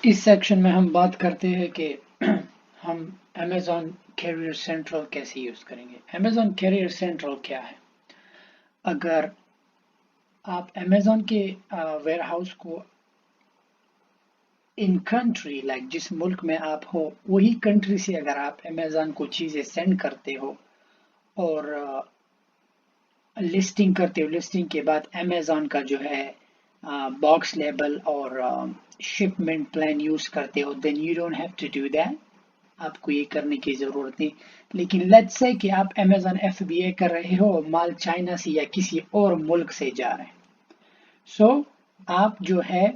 اس section میں ہم بات کرتے ہیں کہ ہم Amazon Carrier Central کیسے یوز کریں گے. Amazon Carrier Central کیا ہے؟ اگر آپ Amazon کے ویئر ہاؤس کو ان کنٹری لائک جس ملک میں آپ ہو وہی کنٹری سے اگر آپ Amazon کو چیزیں سینڈ کرتے ہو اور لسٹنگ کرتے ہو، لسٹنگ کے بعد Amazon کا جو ہے باکس لیبل اور شپمنٹ پلان یوز کرتے ہو، then you don't have to do that. آپ کو یہ کرنے کی ضرورت نہیں. لیکن لیٹس سے کہ آپ Amazon FBA کر رہے ہو، مال چائنا سے یا کسی اور ملک سے جا رہے ہیں، سو آپ جو ہے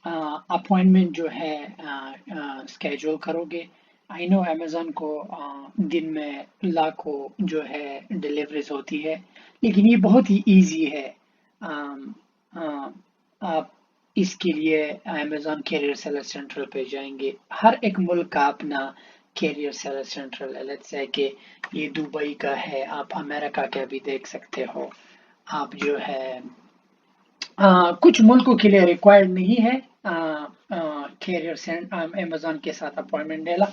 اپوائنٹمنٹ جو ہے اسکیجول کرو گے. آئی نو Amazon کو دن میں لاکھوں جو ہے ڈلیوریز ہوتی ہے، لیکن یہ بہت ہی ایزی ہے. آپ اس کے لیے Amazon کیریئر سیلر سینٹرل پہ جائیں گے. ہر ایک ملک کا اپنا کیریئر سیلر سینٹرل ہے. لیٹس سے کہ یہ دبئی کا ہے، آپ امریکہ کا بھی دیکھ سکتے ہو. آپ جو ہے کچھ ملکوں کے لیے ریکوائرڈ نہیں ہے کیریئر Amazon کے ساتھ اپوائنٹمنٹ لینا،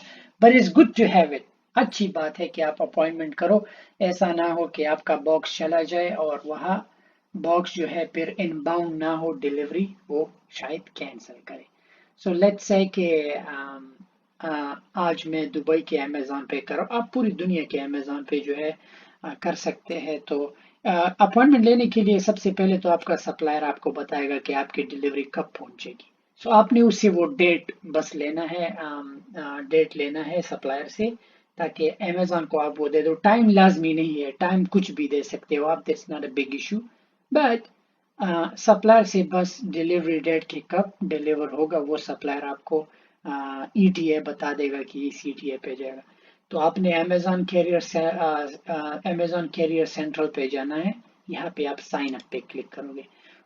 but it's good to have it. اچھی بات ہے کہ آپ اپوائنٹمنٹ کرو. ایسا نہ ہو کہ آپ کا باکس چلا جائے اور وہاں باکس جو ہے پھر ان باؤنڈ نہ ہو ڈلیوری، وہ شاید کینسل کرے. سو لیٹس سے کہ آج میں دبئی کے Amazon پہ کرو، آپ پوری دنیا کے Amazon پہ جو ہے کر سکتے ہیں. تو اپوائنٹمنٹ لینے کے لیے سب سے پہلے تو آپ کا سپلائر آپ کو بتائے گا کہ آپ کی ڈلیوری کب پہنچے گی. سو آپ نے اس سے وہ ڈیٹ بس لینا ہے، ڈیٹ لینا ہے سپلائر سے، تاکہ Amazon کو آپ وہ دے دو. ٹائم لازمی نہیں ہے، ٹائم کچھ بھی دے سکتے ہو آپ، that's not a big issue. But supplier سے بس ڈلیوری ڈیٹ کے کب ڈلیور ہوگا وہ سپلائر آپ کو ETA بتا دے گا کہ اس ETA پہ جائے گا. تو آپ نے Amazon کیریئر سینٹرل پہ جانا ہے. یہاں پہ آپ سائن اپ پہ کلک کرو گے.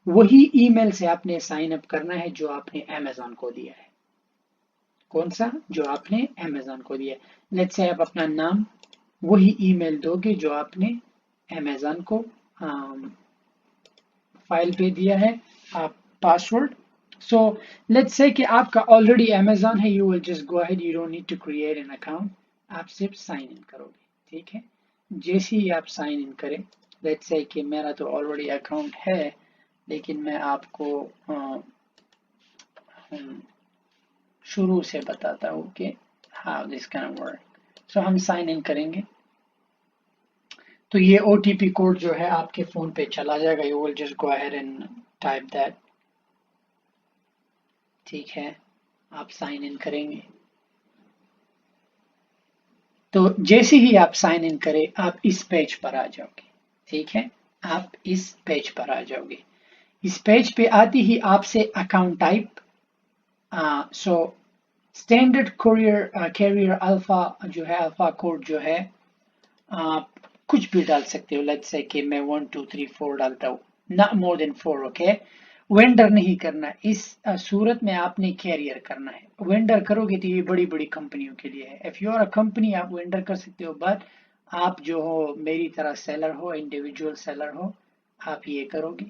وہی ای میل سے آپ نے سائن اپ کرنا ہے جو آپ نے Amazon کو دیا ہے. کون سا؟ جو آپ نے Amazon کو دیا ہے. لیٹس سے آپ اپنا نام وہی ای میل دو گے جو آپ نے Amazon کو فائل پہ دیا ہے. آپ پاسورڈ. سو لیٹس سے کہ آپ کا آلریڈی Amazon ہے، you will just go ahead, you don't need to create an account. آپ صرف سائن ان کرو گے. ٹھیک ہے، جیسے ہی آپ سائن ان کریں، لیٹس سے کہ میرا تو آلریڈی اکاؤنٹ ہے، لیکن میں آپ کو شروع سے بتاتا ہوں کہ how this can work. سو ہم سائن ان کریں گے تو یہ OTP کوڈ جو ہے آپ کے فون پہ چلا جائے گا. You will just go ahead and type that. ٹھیک ہے، آپ سائن ان کریں گے تو جیسے ہی آپ سائن ان کریں آپ اس پیج پر آ جاؤ گے. ٹھیک ہے، آپ اس پیج پر آ جاؤ گے. اس پیج پہ آتی ہی آپ سے اکاؤنٹ ٹائپ، سو اسٹینڈرڈ کیریئر الفا جو ہے، الفا کوڈ جو ہے آپ کچھ بھی ڈال سکتے ہو. لیٹس سے کہ میں 1 2 3 4 ڈالتا ہوں، نہ مور دین 4. اوکے، وینڈر نہیں کرنا. اس صورت میں آپ نے کیریئر کرنا ہے. وینڈر کرو گے تو یہ بڑی بڑی کمپنیوں کے لیے ہے. If you are a company آپ وینڈر کر سکتے ہو، بٹ آپ جو ہو میری طرح سیلر ہو، انڈیویجول سیلر ہو، آپ یہ کرو گے.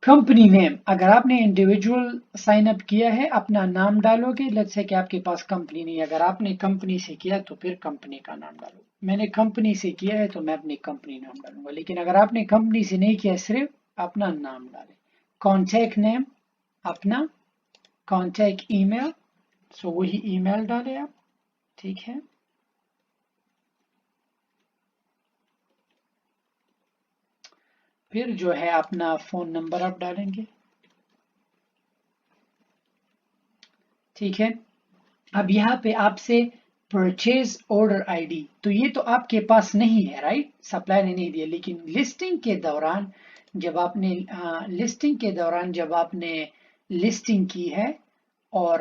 کمپنی نیم، اگر آپ نے انڈیویجول سائن اپ کیا ہے اپنا نام ڈالو گے. لیٹس سے کہ آپ کے پاس کمپنی نہیں، اگر آپ نے کمپنی سے کیا تو پھر کمپنی کا نام ڈالو. میں نے کمپنی سے کیا ہے تو میں اپنی کمپنی نام ڈالوں گا. لیکن اگر آپ نے کمپنی سے نہیں کیا، صرف اپنا نام ڈالیں. کانٹیکٹ نیم اپنا، کانٹیکٹ ای میل، سو وہی ای میل ڈالیں آپ. ٹھیک ہے، پھر جو ہے اپنا فون نمبر آپ ڈالیں گے. ٹھیک ہے، اب یہاں پہ آپ سے پرچیز آرڈر آئی ڈی، تو یہ تو آپ کے پاس نہیں ہے، رائٹ؟ سپلائی نے نہیں دیا. لیکن لسٹنگ کے دوران جب آپ نے لسٹنگ کی ہے اور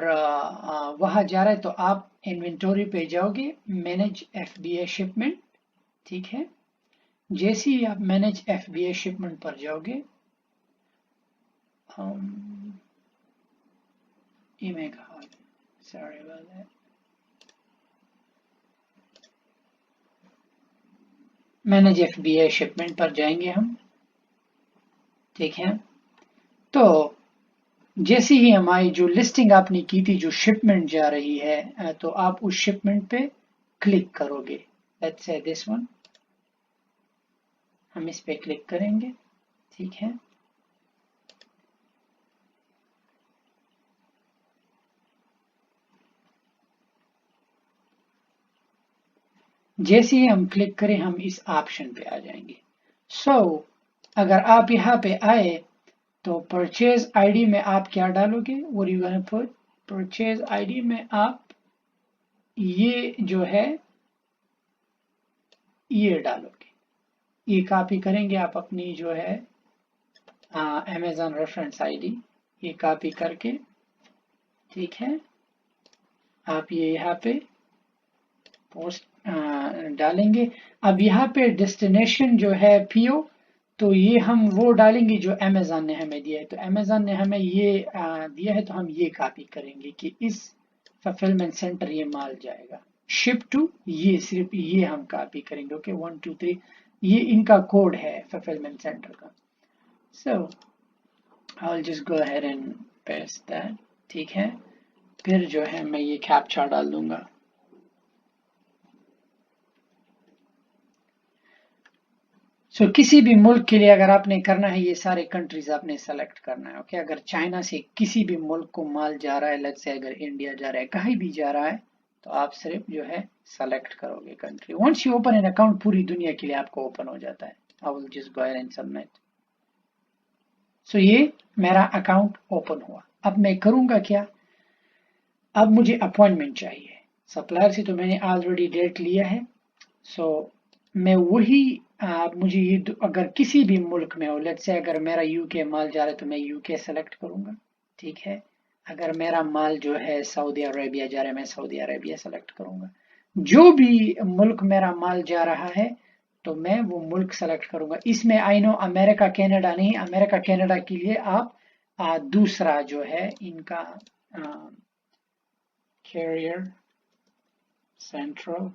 وہاں جا رہا ہے، تو آپ انوینٹوری پہ جاؤ گے، مینج FBA شپمنٹ. ٹھیک ہے، جیسے ہی آپ مینج FBA شپمنٹ پر جاؤ گے، مینج FBA شپمنٹ پر جائیں گے ہم. ٹھیک ہے، تو जैसे ही हमारी जो लिस्टिंग आपने की थी, जो शिपमेंट जा रही है, तो आप उस शिपमेंट पे क्लिक करोगे। लेट्स से दिस वन, हम इस पे क्लिक करेंगे, ठीक है। जैसे ही हम क्लिक करें हम इस ऑप्शन पे आ जाएंगे। अगर आप यहाँ पे आए तो परचेज आईडी में आप क्या डालोगे, what you gonna put, purchase ID में आप ये जो है ये डालोगे, ये कॉपी करेंगे आप अपनी जो है अमेज़न रेफरेंस आईडी, ये कॉपी करके, ठीक है, आप ये यहाँ पे पोस्ट डालेंगे। अब यहाँ पे डेस्टिनेशन जो है पीओ, तो ये हम वो डालेंगे जो अमेज़न ने हमें दिया है। तो अमेज़न ने हमें ये दिया है, तो हम ये कॉपी करेंगे कि इस फुलफिलमेंट सेंटर ये माल जाएगा। शिप टू, ये सिर्फ ये हम कॉपी करेंगे। ओके, 1 2 3 ये इनका कोड है फुलफिलमेंट सेंटर का। So I will just go ahead and paste that, ठीक है। फिर जो है मैं ये कैप्चा डाल दूंगा। किसी भी मुल्क के लिए अगर आपने करना है, ये सारे कंट्रीज आपने सेलेक्ट करना है। ओके, अगर चाइना से किसी भी मुल्क को माल जा रहा है, लेट्स से अगर इंडिया जा रहा है, कहीं भी जा रहा है, तो आप सिर्फ जो है सेलेक्ट करोगे country. Once you open an account, पूरी दुनिया के लिए आपको ओपन हो जाता है। I will just go ahead and submit. ये मेरा अकाउंट ओपन हुआ। अब मैं करूंगा क्या, अब मुझे अपॉइंटमेंट चाहिए। सप्लायर से तो मैंने ऑलरेडी डेट लिया है। मैं वही मुझे ये अगर किसी भी मुल्क में हो, लेट्स से अगर मेरा यूके माल जा रहा है तो मैं यूके सेलेक्ट करूंगा, ठीक है। अगर मेरा माल जो है सऊदी अरेबिया जा रहा है, मैं सऊदी अरेबिया सेलेक्ट करूंगा। जो भी मुल्क मेरा माल जा रहा है तो मैं वो मुल्क सेलेक्ट करूंगा। इसमें आई नो अमेरिका कनाडा नहीं, अमेरिका कनाडा के लिए आप दूसरा जो है इनका कैरियर सेंट्रल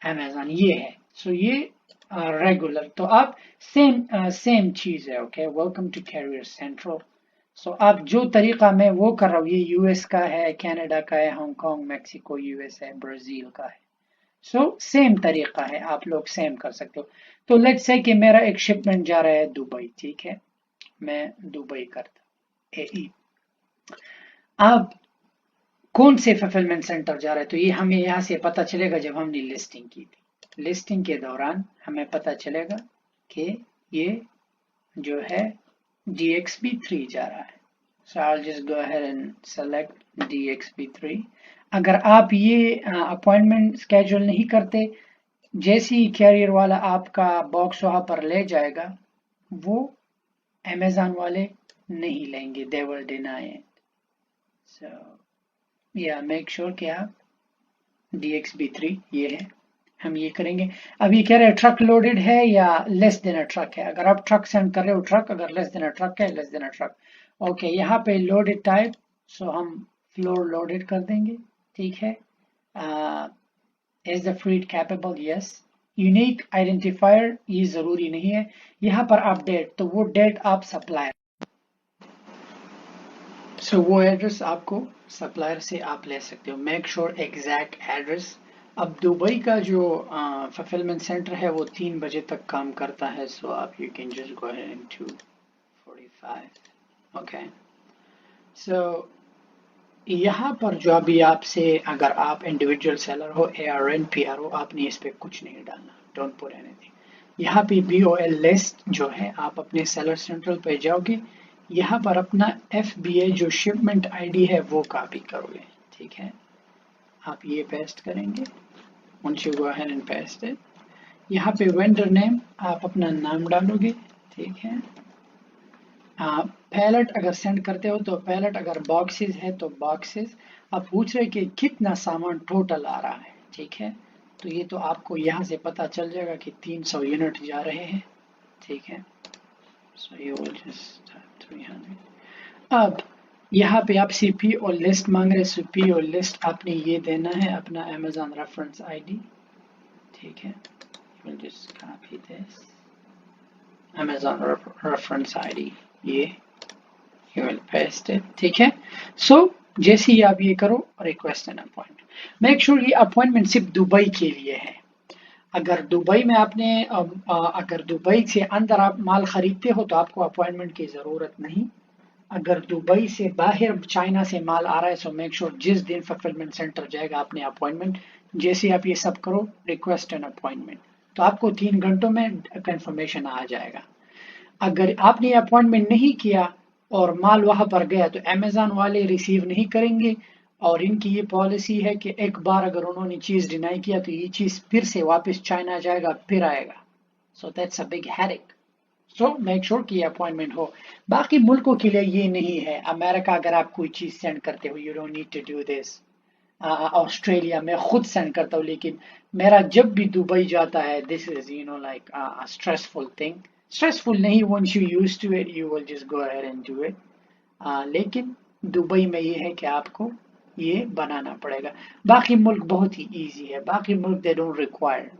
अमेज़न ये है। ये रेगुलर, तो आप सेम चीज है। Okay, welcome to carrier central. आप जो तरीका मैं वो कर रहा हूँ, ये यूएस का है, कनाडा का है, हांगकांग, मैक्सिको, यूएस है, ब्राजील का है। सेम तरीका है, आप लोग सेम कर सकते हो। तो लेट्स से कि मेरा एक शिपमेंट जा रहा है दुबई, ठीक है, मैं दुबई करता एई। अब कौन से फुलफिलमेंट सेंटर जा रहा है, तो ये हमें यहाँ से पता चलेगा जब हमने लिस्टिंग की थी। लिस्टिंग के दौरान हमें पता चलेगा कि ये जो है DXB3 जा रहा है। So I'll just go ahead and select DXB3। अगर आप ये अपॉइंटमेंट स्केड्यूल नहीं करते, जैसे ही कैरियर वाला आपका बॉक्स वहां पर ले जाएगा, वो अमेज़न वाले नहीं लेंगे, they will deny it। So या मेक श्योर कि आप DXB3 ये है, हम ये करेंगे। अब ये कह रहे हैं ट्रक लोडेड है या लेस देन अ ट्रक है। अगर आप ट्रक सेंड कर रहे हो ट्रक, अगर लेस देन अ ट्रक है, less than a truck. Okay, यहाँ पे लोडेड टाइप, हम फ्लोर लोडेड कर देंगे, ठीक है। Is the freight capable, yes. Unique identifier ये जरूरी नहीं है। यहाँ पर आप डेट, तो वो डेट आप सप्लायर, वो एड्रेस आपको सप्लायर से आप ले सकते हो। Make sure exact address. अब दुबई का जो फुलफिलमेंट सेंटर है वो 3 बजे तक काम करता है। आप you can just go ahead in 2:45। Okay, यहाँ पर जो अभी आपसे, अगर आप इंडिविजुअल सेलर हो, ARN PR हो, आपने इस पे कुछ नहीं डालना, डोंट पुट एनीथिंग। यहाँ पे BOL लिस्ट जो है, आप अपने सेलर सेंट्रल पे जाओगे, यहाँ पर अपना FBA जो शिपमेंट ID है वो कॉपी करोगे, ठीक है। आप ये पेस्ट करेंगे, once you go ahead and paste it। यहाँ पे वेंडर नेम आप अपना नाम डालोगे, ठीक है। पैलेट अगर सेंड करते हो तो पैलेट, अगर बॉक्सेस है तो बॉक्सेस। आप पूछ रहे कि कितना सामान टोटल आ रहा है, ठीक है। तो ये तो आपको यहाँ से पता चल जाएगा कि 300 यूनिट जा रहे हैं, ठीक है। you will just type 300। अब यहाँ पे आप CPO लिस्ट मांग रहे, CPO लिस्ट आपने ये देना है, अपना Amazon रेफरेंस ID, ठीक है। you will just copy this Amazon reference ID, ये You will paste it. ठीक है. So जैसे ही आप ये करो request an appointment. Make sure ये appointment सिर्फ दुबई के लिए है. अगर दुबई में आपने अगर दुबई से अंदर आप माल खरीदते हो तो आपको अपॉइंटमेंट की ज़रूरत नहीं. अगर दुबई से बाहर चाइना से माल आ रहा है सो मेक श्योर जिस दिन फुलफिलमेंट सेंटर जाएगा आपने अपॉइंटमेंट, जैसे आप ये सब करो रिक्वेस्ट एन अपॉइंटमेंट, तो आपको 3 घंटों में कंफर्मेशन आ जाएगा. अगर आपने अपॉइंटमेंट नहीं किया और माल वहां पर गया तो अमेजोन वाले रिसीव नहीं करेंगे, और इनकी ये पॉलिसी है कि एक बार अगर उन्होंने चीज डिनाई किया तो ये चीज फिर से वापस चाइना जाएगा फिर आएगा. So that's a big headache. So make sure कि अपॉइंटमेंट हो. बाकी मुल्कों के लिए ये नहीं है. अमेरिका अगर आप कोई चीज सेंड करते हो you don't need to do this. Australia में खुद सेंड करता हूँ, लेकिन मेरा जब भी दुबई जाता है this is like stressful thing. Stressful नहीं, once you used to it you will just go ahead and do it. लेकिन दुबई में ये है कि आपको ये बनाना पड़ेगा. बाकी मुल्क बहुत ही इजी है. बाकी मुल्क दे डोंट रिक्वायर,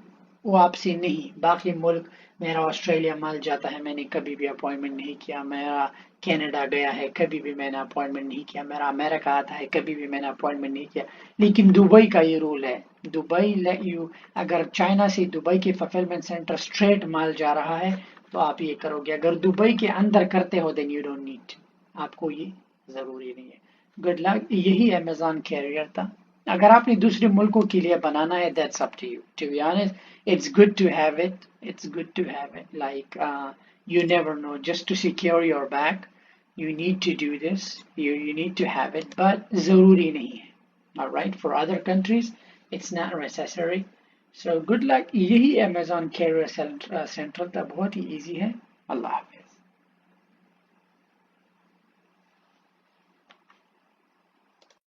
वो आपसे नहीं. बाकी मुल्क, मेरा ऑस्ट्रेलिया माल जाता है मैंने कभी भी अपॉइंटमेंट नहीं किया. मेरा कनाडा गया है कभी भी मैंने अपॉइंटमेंट नहीं किया. मेरा अमेरिका आता है कभी भी मैंने अपॉइंटमेंट नहीं किया. लेकिन दुबई का ये रूल है. दुबई लेट यू, अगर चाइना से दुबई के फुलफिलमेंट सेंटर स्ट्रेट माल जा रहा है तो आप ये करोगे. अगर दुबई के अंदर करते हो देन यू डोंट नीड, आपको ये जरूरी नहीं है. Good luck. यही अमेजॉन कैरियर था. अगर आपने दूसरे मुल्कों के लिए बनाना है that's up to you. To be honest it's good to have it. It's good to have it. Like you never know. Just to secure your bag, you need to do this. You need to have it, but zaruri nahi hai. All right. For other countries, it's not necessary. So good luck. यही Amazon Carrier Central था. बहुत ही easy है. Allah.